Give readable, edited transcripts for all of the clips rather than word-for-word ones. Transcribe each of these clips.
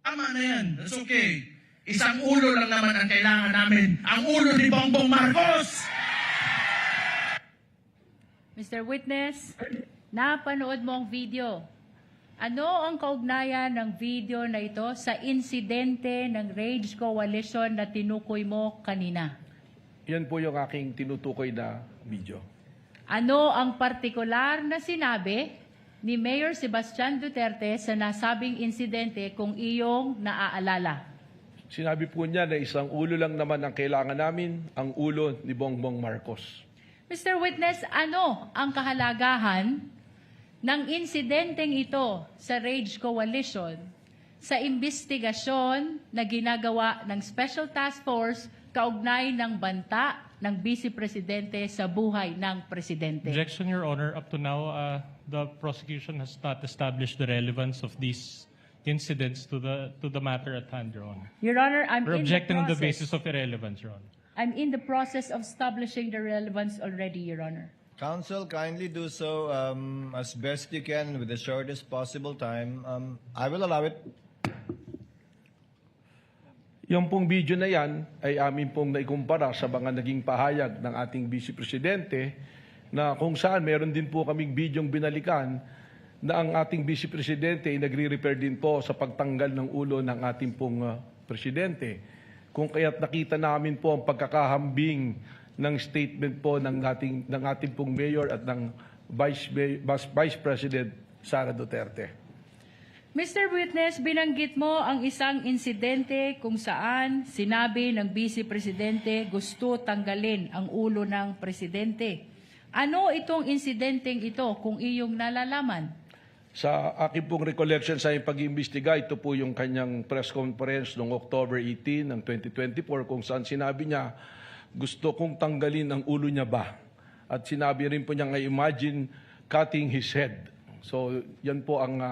Tama na yan. That's okay. Isang ulo lang naman ang kailangan namin. Ang ulo ni Bongbong Marcos! Mr. Witness, napanood mo ang video. Ano ang kaugnayan ng video na ito sa insidente ng Rage Coalition na tinukoy mo kanina? Yan po yung aking tinutukoy na video. Ano ang partikular na sinabi ni Mayor Sebastian Duterte sa nasabing insidente kung iyong naaalala? Sinabi po niya na isang ulo lang naman ang kailangan namin, ang ulo ni Bongbong Marcos. Mr. Witness, ano ang kahalagahan ng insidenteng ito sa Rage Coalition sa investigasyon na ginagawa ng Special Task Force kaugnay ng banta ng Vice Presidente sa buhay ng Presidente? Objection, Your Honor. Up to now, the prosecution has not established the relevance of these incidents to the matter at hand, Your Honor. Your Honor, We're objecting on the basis of irrelevance, Your Honor. I'm in the process of establishing the relevance already, Your Honor. Counsel, kindly do so as best you can with the shortest possible time. I will allow it. Yung pong video na yan ay amin pong naikumpara sa mga naging pahayag ng ating Vice Presidente na kung saan meron din po kaming bidyong binalikan na ang ating Vice Presidente ay nagre-refer din po sa pagtanggal ng ulo ng ating pong Presidente. Kung kaya't nakita namin po ang pagkakahambing ng statement po ng ating pong Mayor at ng Vice President Sara Duterte. Mr. Witness, binanggit mo ang isang insidente kung saan sinabi ng Vice Presidente gusto tanggalin ang ulo ng Presidente. Ano itong insidenteng ito kung iyong nalalaman? Sa aking pong recollection sa pag-iimbestiga, ito po yung kanyang press conference noong October 18 ng 2024 kung saan sinabi niya, gusto kong tanggalin ang ulo niya ba? At sinabi rin po niya, imagine cutting his head. So yan po ang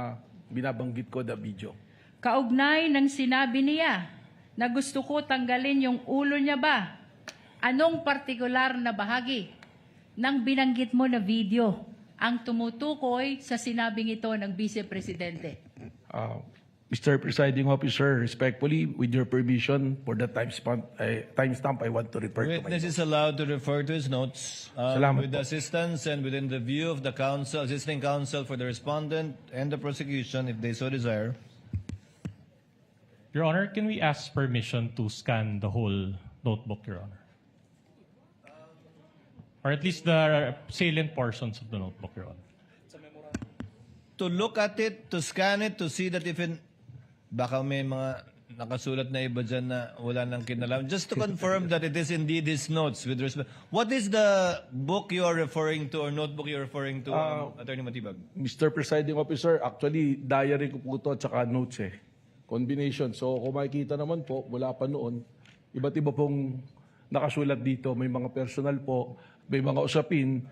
binabanggit ko na video. Kaugnay ng sinabi niya na gusto ko tanggalin yung ulo niya ba? Anong partikular na bahagi ng binanggit mo na video ang tumutukoy sa sinabing ito ng Vice Presidente? Mr. Presiding Officer, respectfully, with your permission, for the timestamp, I want to refer to my Witness is allowed to refer to his notes Salamat with po. assistance and within the view of the counsel, assisting counsel for the respondent and the prosecution if they so desire. Your Honor, can we ask permission to scan the whole notebook, Your Honor? Or at least the salient portions of the notebook, Your Honor. To look at it, to scan it, to see that if baka may mga nakasulat na iba dyan na wala nang kinalaman. Just to confirm that it is indeed his notes with respect. What is the book you are referring to or notebook you are referring to, Attorney Matibag? Mr. Presiding Officer, actually, diary ko po ito at saka notes Combination. So kung makikita naman po, mula pa noon, iba't iba pong nakasulat dito. May mga personal po, may mga usapin.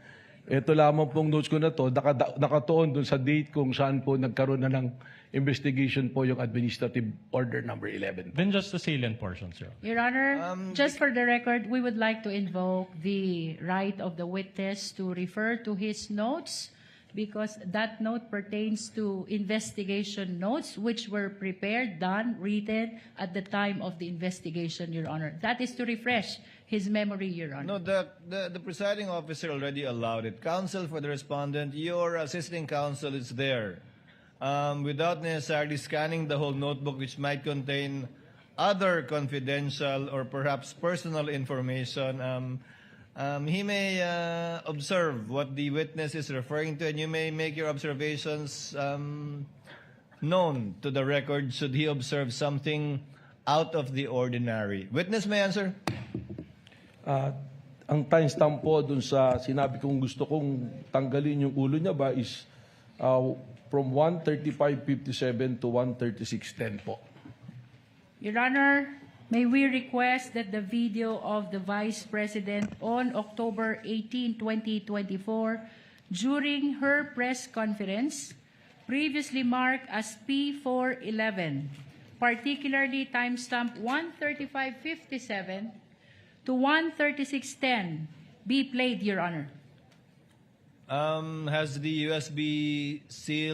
Ito lamang pong notes ko na to, nakatuon dun sa date kung saan po nagkaroon na ng investigation po yung Administrative Order number 11. Then just the salient portions, Your Honor. Your Honor, just for the record, we would like to invoke the right of the witness to refer to his notes because that note pertains to investigation notes which were prepared, done, written at the time of the investigation, Your Honor. That is to refresh his memory, Your Honor. No, the presiding officer already allowed it. Counsel for the respondent, your assisting counsel is there. Without necessarily scanning the whole notebook which might contain other confidential or perhaps personal information, he may observe what the witness is referring to and you may make your observations known to the record should he observe something out of the ordinary. Witness may answer. Ang timestamp po dun sa sinabi kong gusto kong tanggalin yung ulo niya ba is from 1:35:57 to 1:36:10 po. Your Honor, may we request that the video of the Vice President on October 18, 2024, during her press conference, previously marked as P411, particularly timestamp 1:35:57 to 1:36:10, be played, Your Honor. Has the USB seal